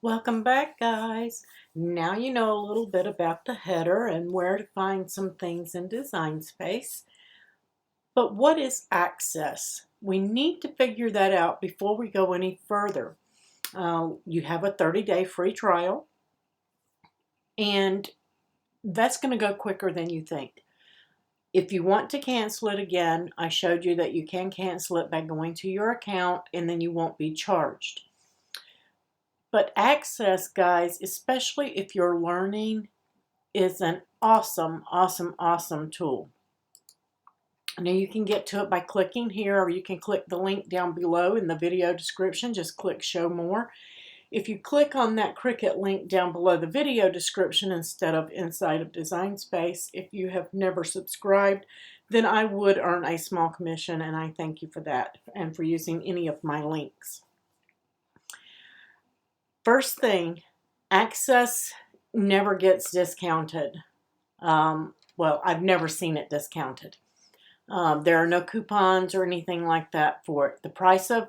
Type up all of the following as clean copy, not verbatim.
Welcome back, guys. Now you know a little bit about the header and where to find some things in Design Space. But what is access? We need to figure that out before we go any further. You have a 30-day free trial, and that's going to go quicker than you think. If you want to cancel it again, I showed you that you can cancel it by going to your account and then you won't be charged. But access, guys, especially if you're learning, is an awesome, awesome, awesome tool. Now you can get to it by clicking here, or you can click the link down below in the video description. Just click show more. If you click on that Cricut link down below the video description instead of inside of Design Space, if you have never subscribed, then I would earn a small commission, and I thank you for that and for using any of my links. First thing, access never gets discounted. Well, I've never seen it discounted. There are no coupons or anything like that for it. The price of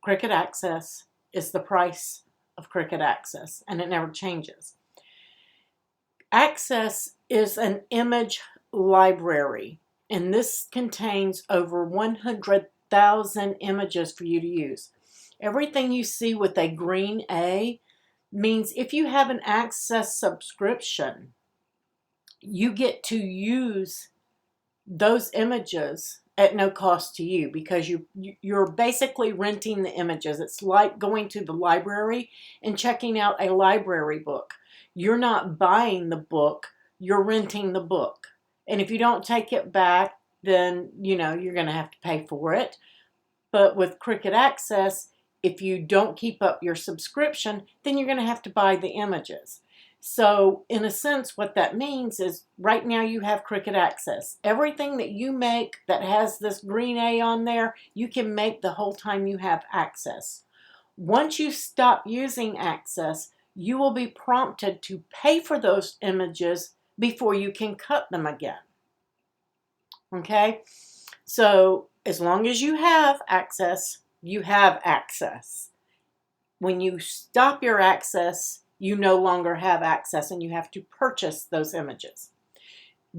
Cricut Access is the price of Cricut Access, and it never changes. Access is an image library, and this contains over 100,000 images for you to use. Everything you see with a green A means if you have an Access subscription, you get to use those images at no cost to you because you're basically renting the images. It's like going to the library and checking out a library book. You're not buying the book, you're renting the book. And if you don't take it back, then you're going to have to pay for it. But with Cricut Access, if you don't keep up your subscription, then you're going to have to buy the images. So in a sense, what that means is right now you have Cricut Access. Everything that you make that has this green A on there, you can make the whole time you have Access. Once you stop using Access, you will be prompted to pay for those images before you can cut them again. Okay? So as long as you have access, you have access. When you stop your access, you no longer have access and you have to purchase those images.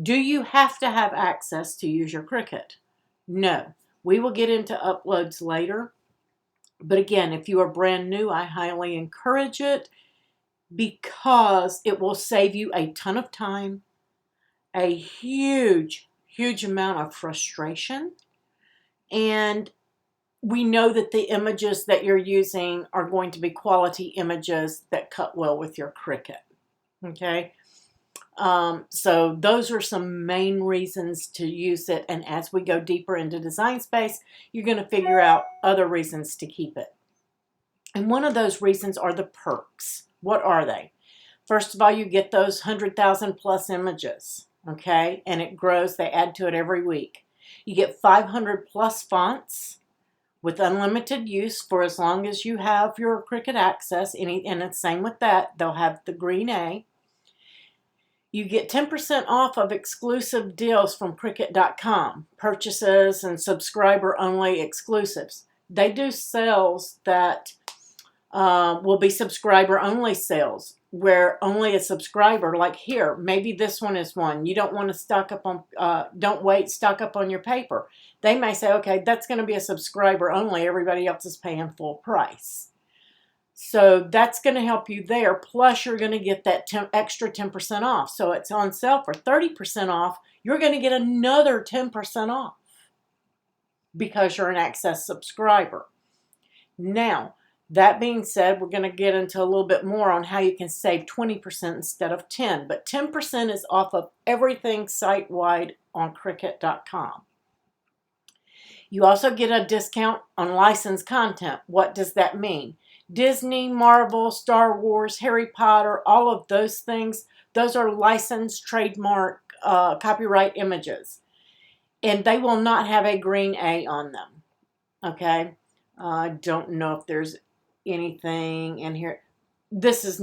Do you have to have access to use your Cricut? No. We will get into uploads later. But again, if you are brand new, I highly encourage it because it will save you a ton of time, a huge, huge amount of frustration, and we know that the images that you're using are going to be quality images that cut well with your Cricut. Okay, so those are some main reasons to use it, and as we go deeper into Design Space, you're going to figure out other reasons to keep it. And one of those reasons are the perks. What are they? First of all, you get those 100,000 plus images, okay, and it grows. They add to it every week. You get 500 plus fonts with unlimited use for as long as you have your Cricut Access, and it's same with that. They'll have the green A. You get 10% off of exclusive deals from Cricut.com, purchases and subscriber-only exclusives. They do sales that will be subscriber-only sales, where only a subscriber, like here, maybe this one is one. You don't want to stock up on, stock up on your paper. They may say, okay, that's going to be a subscriber only. Everybody else is paying full price. So that's going to help you there. Plus, you're going to get that extra 10% off. So it's on sale for 30% off. You're going to get another 10% off because you're an Access subscriber. Now, that being said, we're going to get into a little bit more on how you can save 20% instead of 10%. But 10% is off of everything site-wide on Cricut.com. You also get a discount on licensed content. What does that mean? Disney, Marvel, Star Wars, Harry Potter, all of those things, those are licensed trademark copyright images. And they will not have a green A on them. Okay? I don't know if there's anything in here. This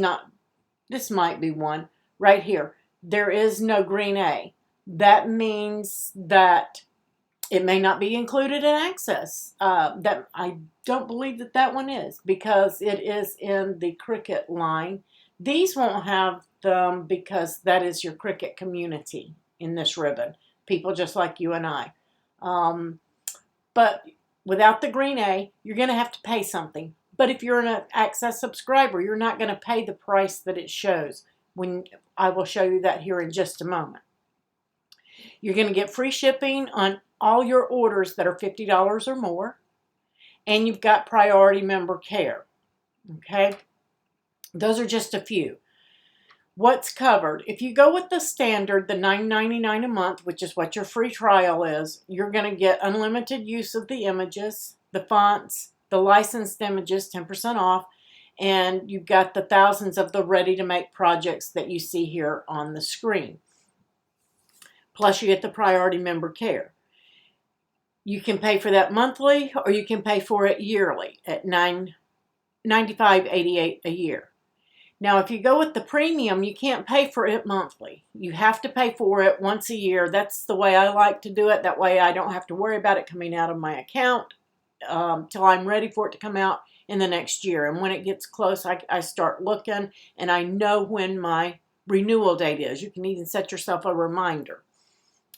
might be one right here. There is no green A. That means that It may not be included in Access. That I don't believe that that one is, because it is in the Cricut line. These won't have them because that is your Cricut community in this ribbon. People just like you and I. But without the green A, you're going to have to pay something. But if you're an Access subscriber, you're not going to pay the price that it shows. When I will show you that here in just a moment. You're going to get free shipping on all your orders that are $50 or more. And you've got priority member care. Okay? Those are just a few. What's covered? If you go with the standard, the $9.99 a month, which is what your free trial is, you're going to get unlimited use of the images, the fonts, the licensed images, 10% off, and you've got the thousands of the ready-to-make projects that you see here on the screen. Plus, you get the priority member care. You can pay for that monthly, or you can pay for it yearly at $95.88 a year. Now, if you go with the premium, you can't pay for it monthly. You have to pay for it once a year. That's the way I like to do it. That way I don't have to worry about it coming out of my account till I'm ready for it to come out in the next year. And when it gets close, I start looking, and I know when my renewal date is. You can even set yourself a reminder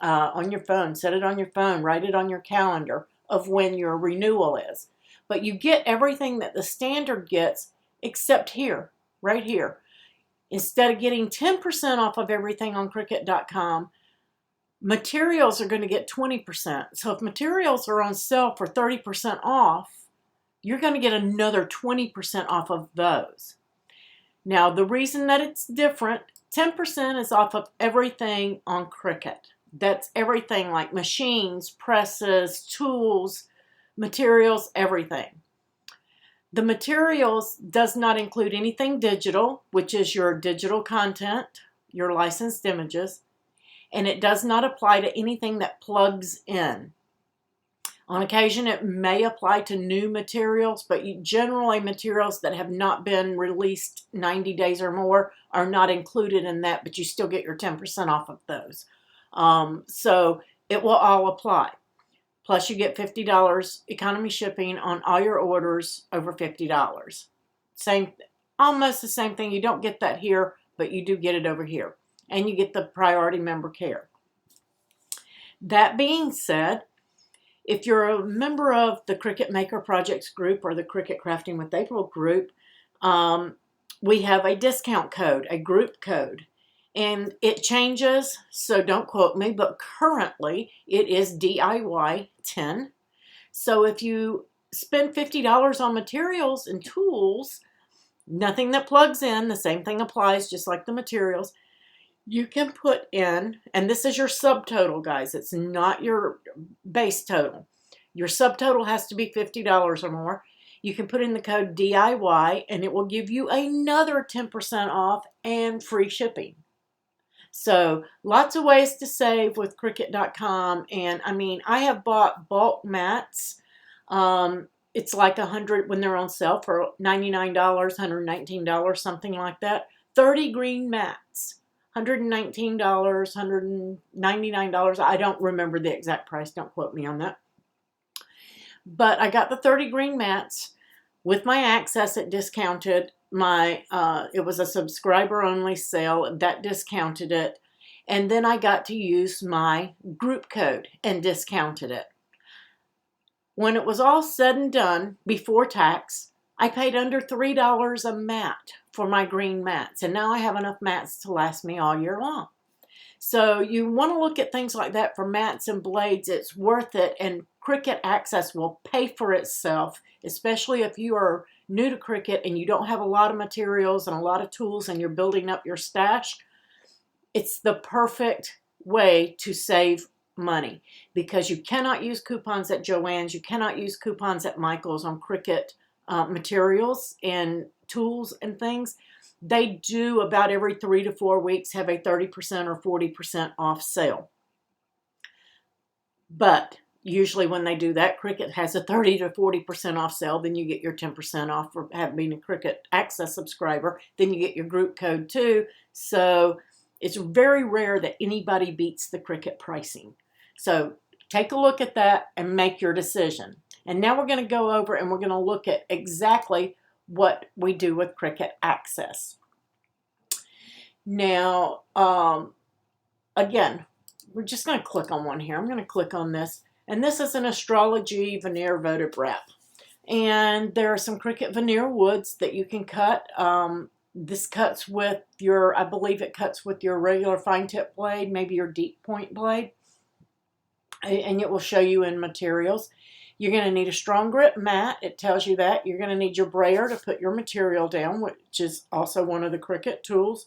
on your phone. Set it on your phone. Write it on your calendar of when your renewal is. But you get everything that the standard gets except here. Right here. Instead of getting 10% off of everything on Cricut.com, materials are going to get 20%. So if materials are on sale for 30% off, you're going to get another 20% off of those. Now, the reason that it's different, 10% is off of everything on Cricut. That's everything like machines, presses, tools, materials, everything. The materials does not include anything digital, which is your digital content, your licensed images, and it does not apply to anything that plugs in. On occasion, it may apply to new materials, but generally materials that have not been released 90 days or more are not included in that, but you still get your 10% off of those. So it will all apply. Plus, you get $50 economy shipping on all your orders over $50. Almost the same thing. You don't get that here, but you do get it over here. And you get the priority member care. That being said, if you're a member of the Cricut Maker Projects group or the Cricut Crafting with April group, we have a discount code, a group code. And it changes, so don't quote me, but currently it is DIY 10. So if you spend $50 on materials and tools, nothing that plugs in, the same thing applies just like the materials, you can put in, and this is your subtotal, guys, it's not your base total. Your subtotal has to be $50 or more. You can put in the code DIY and it will give you another 10% off and free shipping. So lots of ways to save with Cricut.com. And I mean, I have bought bulk mats. It's like $100 when they're on sale for $99, $119, something like that. 30 green mats, $119, $199. I don't remember the exact price. Don't quote me on that. But I got the 30 green mats with my Access. It discounted it was a subscriber only sale that discounted it, and then I got to use my group code and discounted it. When it was all said and done before tax, I paid under $3 a mat for my green mats, and now I have enough mats to last me all year long. So you want to look at things like that for mats and blades. It's worth it, and Cricut Access will pay for itself, especially if you are new to Cricut and you don't have a lot of materials and a lot of tools and you're building up your stash. It's the perfect way to save money because you cannot use coupons at Joann's. You cannot use coupons at Michael's on Cricut materials and tools and things. They do about every 3 to 4 weeks have a 30% or 40% off sale. But usually when they do that, Cricut has a 30 to 40% off sale. Then you get your 10% off for being a Cricut Access subscriber. Then you get your group code too. So it's very rare that anybody beats the Cricut pricing. So Take a look at that and make your decision. And now we're going to go over and we're going to look at exactly what we do with Cricut Access. Now, again, we're just going to click on one here. I'm going to click on this. And this is an astrology veneer votive wrap. And there are some Cricut veneer woods that you can cut. This cuts with your, I believe it cuts with your regular fine tip blade, maybe your deep point blade. And it will show you in materials. You're going to need a strong grip mat. It tells you that. You're going to need your brayer to put your material down, which is also one of the Cricut tools.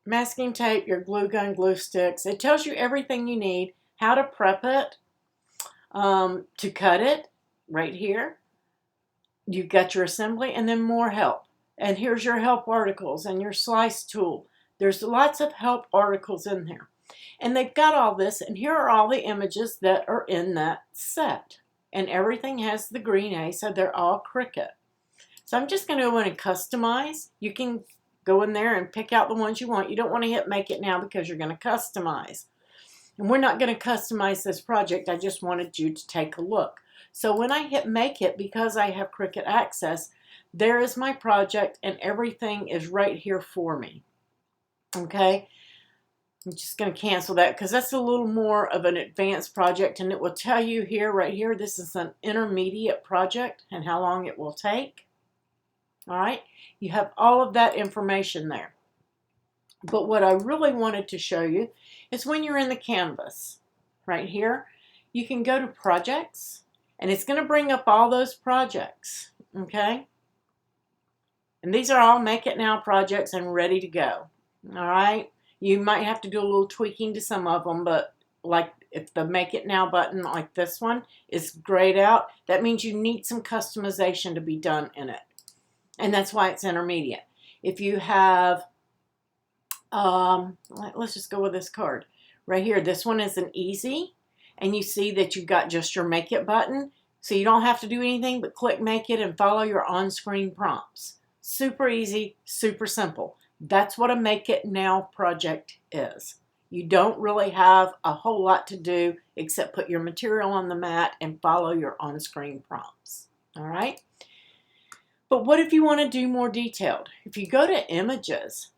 Masking tape, your glue gun, glue sticks. It tells you everything you need, how to prep it, to cut it, right here. You've got your assembly and then more help. And here's your help articles and your slice tool. There's lots of help articles in there. And they've got all this, and here are all the images that are in that set. And everything has the green A, so they're all Cricut. So I'm just going to go in and customize. You can go in there and pick out the ones you want. You don't want to hit make it now because you're going to customize. And we're not going to customize this project. I just wanted you to take a look. So when I hit make it, because I have Cricut Access, there is my project and everything is right here for me. Okay? I'm just going to cancel that because that's a little more of an advanced project, and it will tell you here, right here, this is an intermediate project and how long it will take. All right, you have all of that information there. But what I really wanted to show you is when you're in the canvas, right here, you can go to projects, and it's going to bring up all those projects, okay? And these are all Make It Now projects and ready to go, all right? You might have to do a little tweaking to some of them, but like if the Make It Now button like this one is grayed out, that means you need some customization to be done in it. And that's why it's intermediate. If you have, let's just go with this card. Right here, this one is an easy, and you see that you've got just your Make It button, so you don't have to do anything but click Make It and follow your on-screen prompts. Super easy, super simple. That's what a Make It Now project is. You don't really have a whole lot to do except put your material on the mat and follow your on-screen prompts. All right? But what if you want to do more detailed? If you go to images,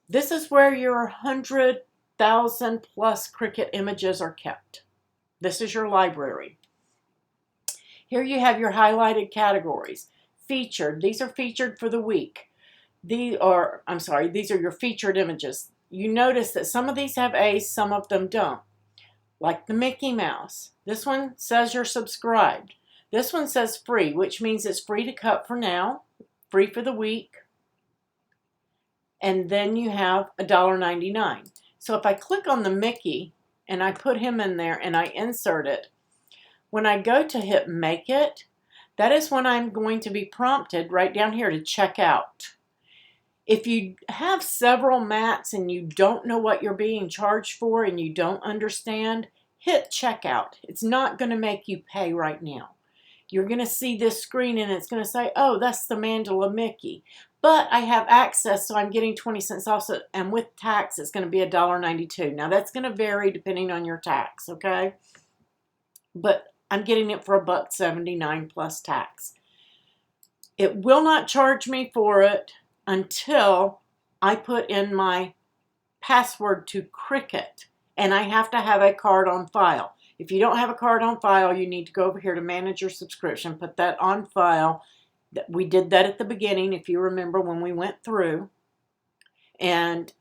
this is where your 100,000 plus Cricut images are kept. This is your library. Here you have your highlighted categories. Featured, these are featured for the week. These are your featured images. You notice that some of these have A's, some of them don't. Like the Mickey Mouse. This one says you're subscribed. This one says free, which means it's free to cut for now, free for the week, and then you have $1.99. So if I click on the Mickey and I put him in there and I insert it, when I go to hit Make It, that is when I'm going to be prompted right down here to check out. If you have several mats and you don't know what you're being charged for and you don't understand, hit checkout. It's not going to make you pay right now. You're going to see this screen and it's going to say, oh, that's the Mandala Mickey. But I have access, so I'm getting 20 cents off, and with tax, it's going to be $1.92. Now, that's going to vary depending on your tax, okay? But I'm getting it for $1.79 plus tax. It will not charge me for it until I put in my password to Cricut, and I have to have a card on file. If you don't have a card on file, you need to go over here to manage your subscription, put that on file. We did that at the beginning, if you remember when we went through, and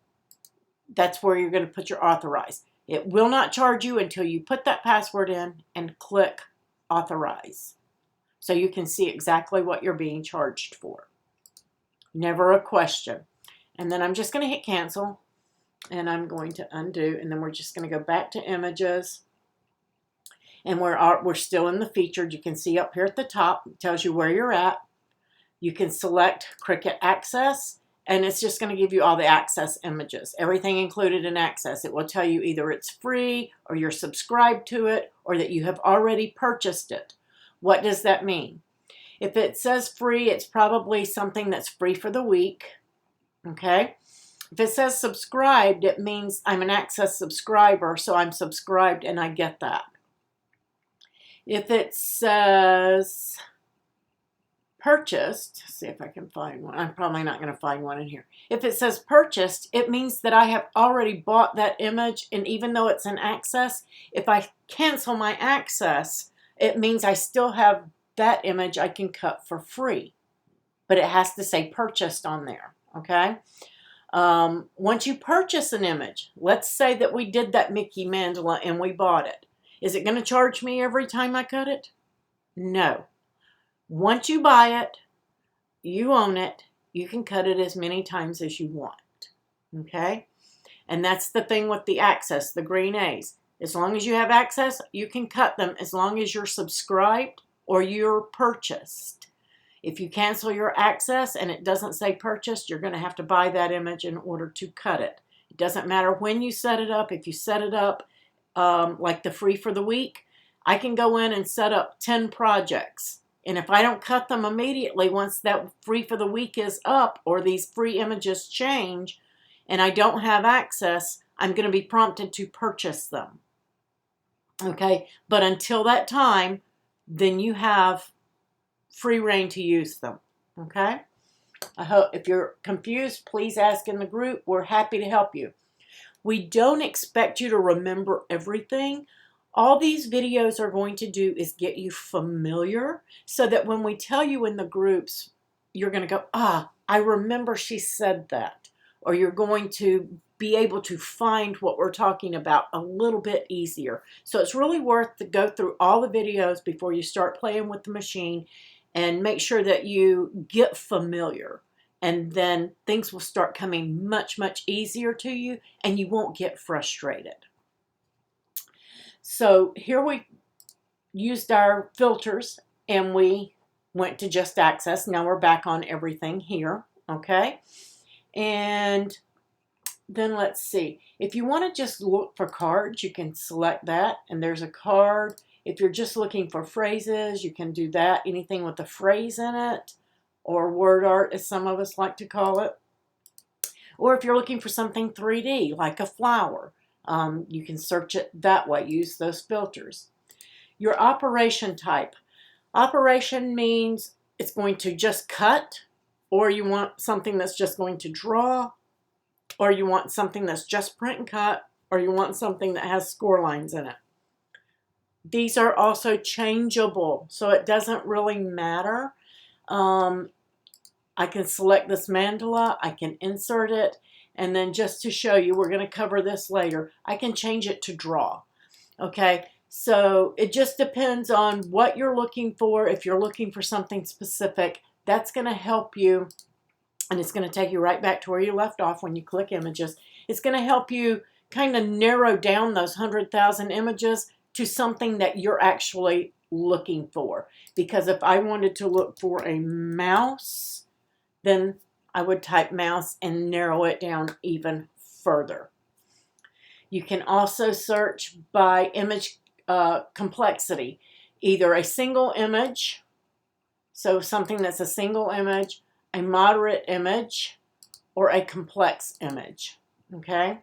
that's where you're going to put your authorize. It will not charge you until you put that password in and click authorize, so you can see exactly what you're being charged for. Never a question. And then I'm just going to hit cancel, and I'm going to undo, and then we're just going to go back to images. And we're still in the featured. You can see up here at the top, it tells you where you're at. You can select Cricut Access, and it's just going to give you all the Access images. Everything included in Access. It will tell you either it's free, or you're subscribed to it, or that you have already purchased it. What does that mean? If it says free, it's probably something that's free for the week. Okay? If it says subscribed, it means I'm an Access subscriber, so I'm subscribed and I get that. If it says purchased, see if I can find one. I'm probably not going to find one in here. If it says purchased, it means that I have already bought that image, and even though it's an access, if I cancel my access, it means I still have that image I can cut for free. But it has to say purchased on there, okay? Once you purchase an image, let's say that we did that Mickey mandala and we bought it. Is it going to charge me every time I cut it? No. Once you buy it, you own it, you can cut it as many times as you want, okay? And that's the thing with the access, the green A's. As long as you have access, you can cut them as long as you're subscribed or you're purchased. If you cancel your access and it doesn't say purchased, you're going to have to buy that image in order to cut it. It doesn't matter when you set it up. If you set it up like the free for the week, I can go in and set up 10 projects. And if I don't cut them immediately once that free for the week is up or these free images change and I don't have access, I'm going to be prompted to purchase them. Okay, but until that time, then you have free reign to use them. Okay, I hope if you're confused, please ask in the group. We're happy to help you. We don't expect you to remember everything. All these videos are going to do is get you familiar so that when we tell you in the groups, you're going to go, ah, I remember she said that. Or you're going to be able to find what we're talking about a little bit easier. So it's really worth to go through all the videos before you start playing with the machine and make sure that you get familiar. And then things will start coming much, much easier to you and you won't get frustrated. So here we used our filters and we went to just access. Now we're back on everything here, okay? And then let's see. If you want to just look for cards, you can select that and there's a card. If you're just looking for phrases, you can do that. Anything with a phrase in it or word art, as some of us like to call it. Or if you're looking for something 3D, like a flower, you can search it that way. Use those filters. Your operation type. Operation means it's going to just cut, or you want something that's just going to draw, or you want something that's just print and cut, or you want something that has score lines in it. These are also changeable, so it doesn't really matter. I can select this mandala, I can insert it, and then just to show you, we're going to cover this later, I can change it to draw. Okay, so it just depends on what you're looking for. If you're looking for something specific, that's going to help you, and it's going to take you right back to where you left off when you click images. It's going to help you kind of narrow down those 100,000 images to something that you're actually looking for. Because if I wanted to look for a mouse, then I would type mouse and narrow it down even further. You can also search by image complexity, either a single image, so something that's a single image, a moderate image, or a complex image. Okay,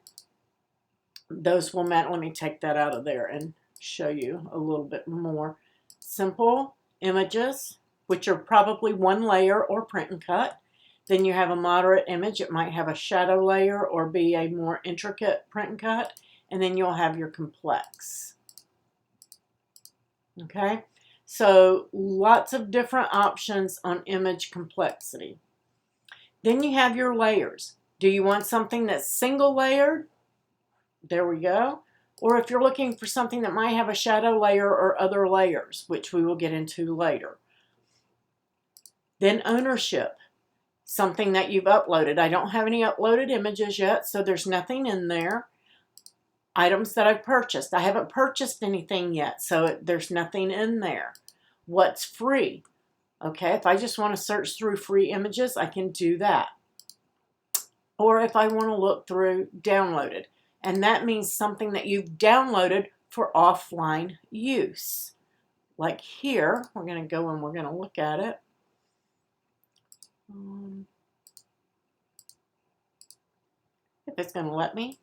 those will matter. Let me take that out of there and show you a little bit more. Simple images, which are probably one layer or print and cut. Then you have a moderate image. It might have a shadow layer or be a more intricate print and cut. And then you'll have your complex. Okay, so lots of different options on image complexity. Then you have your layers. Do you want something that's single layered? There we go. Or if you're looking for something that might have a shadow layer or other layers, which we will get into later. Then ownership. Something that you've uploaded. I don't have any uploaded images yet, so there's nothing in there. Items that I've purchased. I haven't purchased anything yet, so there's nothing in there. What's free? Okay, if I just want to search through free images, I can do that. Or if I want to look through downloaded, and that means something that you've downloaded for offline use. Like here, we're going to go and we're going to look at it. If it's going to let me.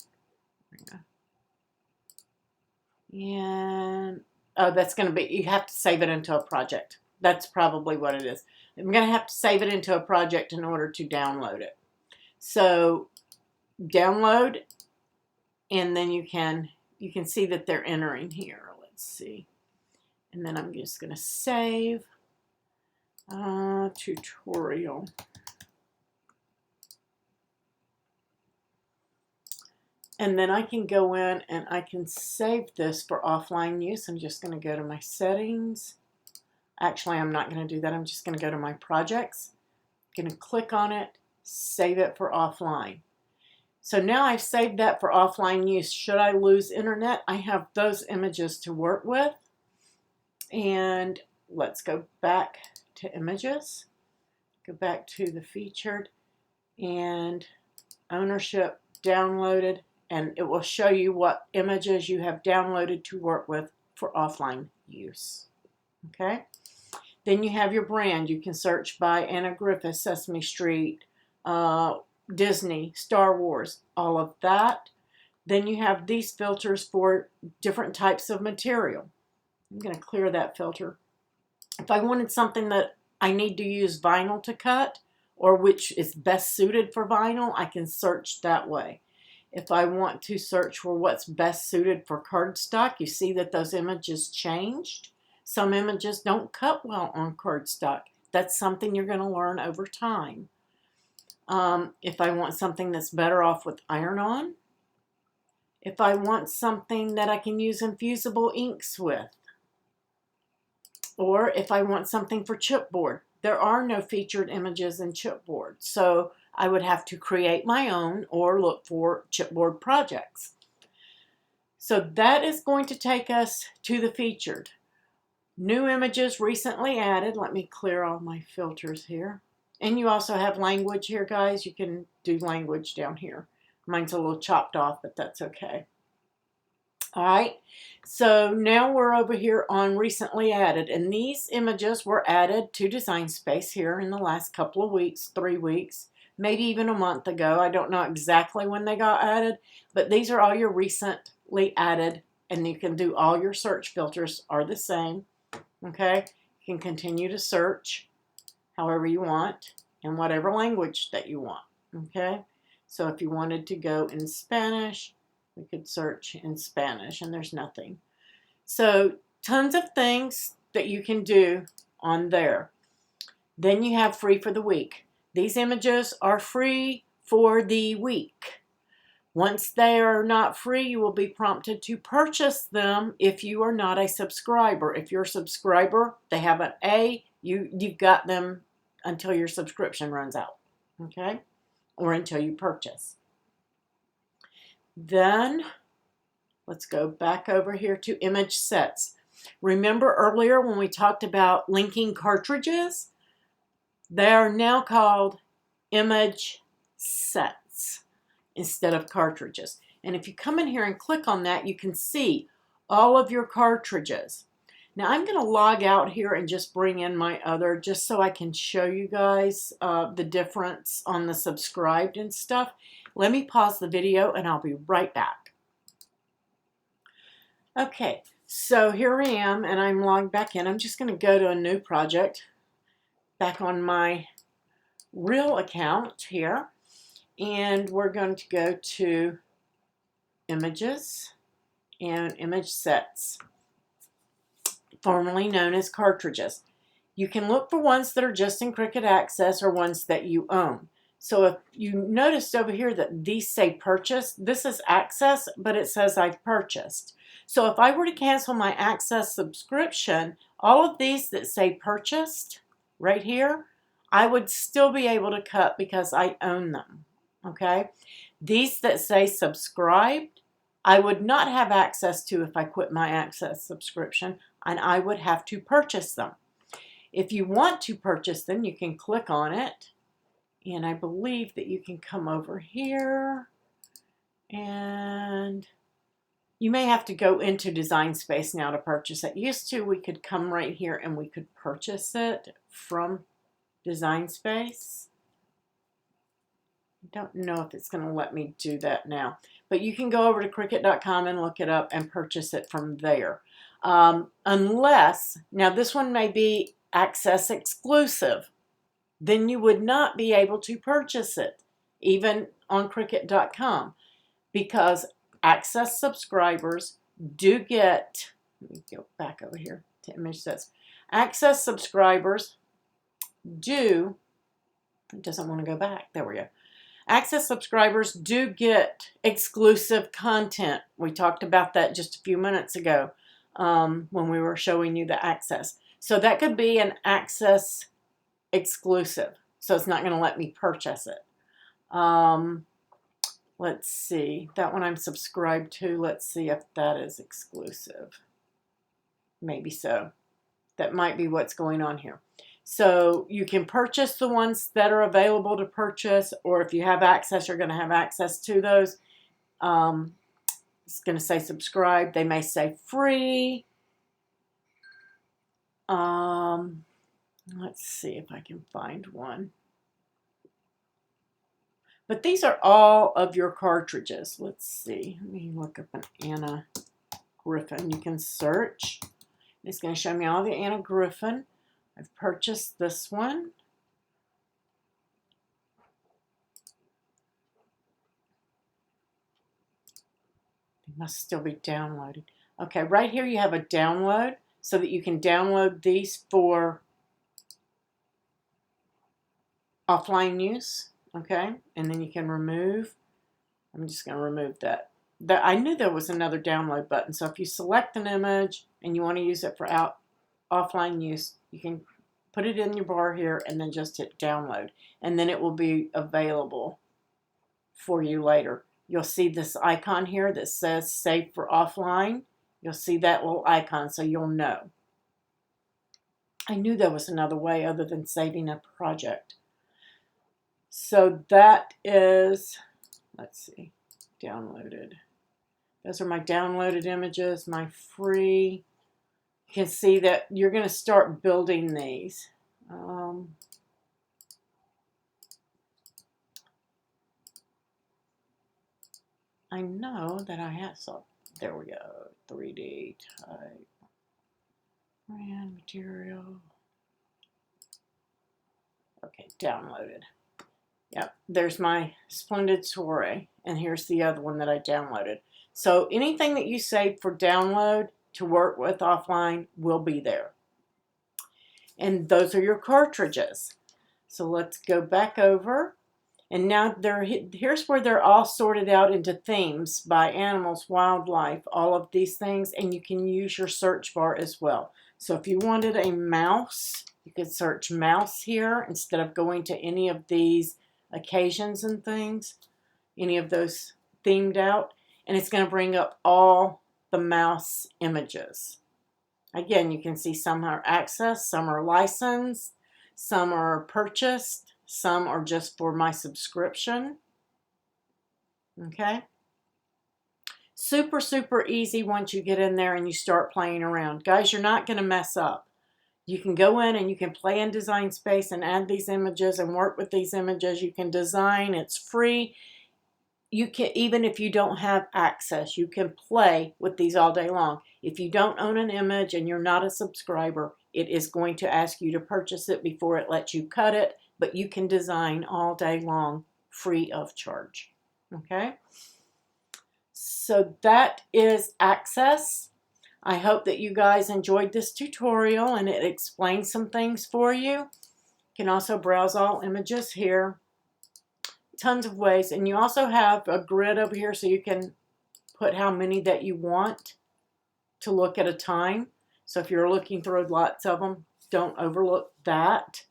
And that's going to be, you have to save it into a project. That's probably what it is. I'm going to have to save it into a project in order to download it. So download, and then you can see that they're entering here. Let's see. And then I'm just going to save tutorial. And then I can go in and I can save this for offline use. I'm just going to go to my settings. Actually, I'm not going to do that. I'm just going to go to my projects. I'm going to click on it, save it for offline. So now I've saved that for offline use. Should I lose internet, I have those images to work with. And let's go back to images. Go back to the featured and ownership, downloaded, and it will show you what images you have downloaded to work with for offline use. Okay? Then you have your brand. You can search by Anna Griffith, Sesame Street, Disney, Star Wars, all of that. Then you have these filters for different types of material. I'm going to clear that filter. If I wanted something that I need to use vinyl to cut, or which is best suited for vinyl, I can search that way. If I want to search for what's best suited for cardstock, you see that those images changed. Some images don't cut well on cardstock. That's something you're going to learn over time. If I want something that's better off with iron-on, if I want something that I can use infusible inks with, or if I want something for chipboard. There are no featured images in chipboard, so I would have to create my own or look for chipboard projects. So that is going to take us to the featured. New images recently added. Let me clear all my filters here. And you also have language here, guys. You can do language down here. Mine's a little chopped off, but that's okay. All right, so now we're over here on recently added, and these images were added to Design Space here in the last couple of weeks, 3 weeks, maybe even a month ago. I don't know exactly when they got added, but these are all your recently added, and you can do all your search filters are the same, okay? You can continue to search however you want in whatever language that you want, okay? So if you wanted to go in Spanish, we could search in Spanish, and there's nothing. So tons of things that you can do on there. Then you have free for the week. These images are free for the week. Once they are not free, you will be prompted to purchase them if you are not a subscriber. If you're a subscriber, they have an A, you've got them until your subscription runs out, okay? Or until you purchase. Then let's go back over here to image sets. Remember earlier when we talked about linking cartridges? They are now called image sets instead of cartridges. And if you come in here and click on that, you can see all of your cartridges. Now I'm going to log out here and just bring in my other, just so I can show you guys the difference on the subscribed and stuff. Let me pause the video and I'll be right back. Okay, so here I am and I'm logged back in. I'm just going to go to a new project back on my real account here, and we're going to go to images and image sets, formerly known as cartridges. You can look for ones that are just in Cricut Access or ones that you own. So if you noticed over here that these say purchase, this is Access, but it says I've purchased. So if I were to cancel my Access subscription, all of these that say purchased right here, I would still be able to cut because I own them, okay? These that say subscribed, I would not have access to if I quit my Access subscription, and I would have to purchase them. If you want to purchase them, you can click on it. And I believe that you can come over here and you may have to go into Design Space now to purchase it. Used to, we could come right here and we could purchase it from Design Space. I don't know if it's going to let me do that now. But you can go over to Cricut.com and look it up and purchase it from there. Unless, now this one may be access exclusive, then you would not be able to purchase it, even on Cricut.com, because access subscribers do get, let me go back over here to image sets. Access subscribers do, it doesn't want to go back, there we go. Access subscribers do get exclusive content. We talked about that just a few minutes ago when we were showing you the access. So that could be an access exclusive. So it's not going to let me purchase it. Let's see. That one I'm subscribed to. Let's see if that is exclusive. Maybe so. That might be what's going on here. So you can purchase the ones that are available to purchase, or if you have access, you're going to have access to those. It's going to say subscribe. They may say free. Let's see if I can find one. But these are all of your cartridges. Let's see. Let me look up an Anna Griffin. You can search. It's going to show me all the Anna Griffin. I've purchased this one. It must still be downloaded. Okay, right here you have a download so that you can download these for offline use. Okay, and then you can remove. I'm just going to remove that. I knew there was another download button. So if you select an image and you want to use it for offline use, you can put it in your bar here and then just hit download. And then it will be available for you later. You'll see this icon here that says save for offline. You'll see that little icon so you'll know. I knew there was another way other than saving a project. So that is, let's see, downloaded. Those are my downloaded images, my free. You can see that you're going to start building these. I know that I have some. There we go. 3D type. Brand material. Okay, downloaded. Yep, there's my Splendid Soiree. And here's the other one that I downloaded. So anything that you save for download to work with offline will be there. And those are your cartridges. So let's go back over. And now here's where they're all sorted out into themes by animals, wildlife, all of these things. And you can use your search bar as well. So if you wanted a mouse, you could search mouse here instead of going to any of these occasions and things, any of those themed out. And it's going to bring up all the mouse images. Again, you can see some are accessed, some are licensed, some are purchased, some are just for my subscription. Okay? Super, super easy once you get in there and you start playing around. Guys, you're not going to mess up. You can go in and you can play in Design Space and add these images and work with these images. You can design. It's free. You can, even if you don't have access, you can play with these all day long. If you don't own an image and you're not a subscriber, it is going to ask you to purchase it before it lets you cut it, but you can design all day long free of charge. Okay? So that is access. I hope that you guys enjoyed this tutorial and it explained some things for you. You can also browse all images here. Tons of ways. And you also have a grid over here so you can put how many that you want to look at a time. So if you're looking through lots of them, don't overlook that.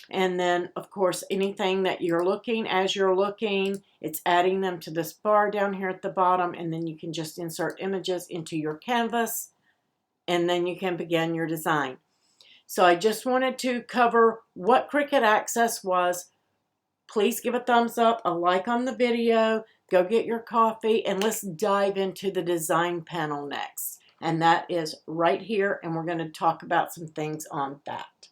And then, of course, anything that you're looking, as you're looking, it's adding them to this bar down here at the bottom, and then you can just insert images into your canvas, and then you can begin your design. So I just wanted to cover what Cricut Access was. Please give a thumbs up, a like on the video, go get your coffee, and let's dive into the design panel next. And that is right here, and we're going to talk about some things on that.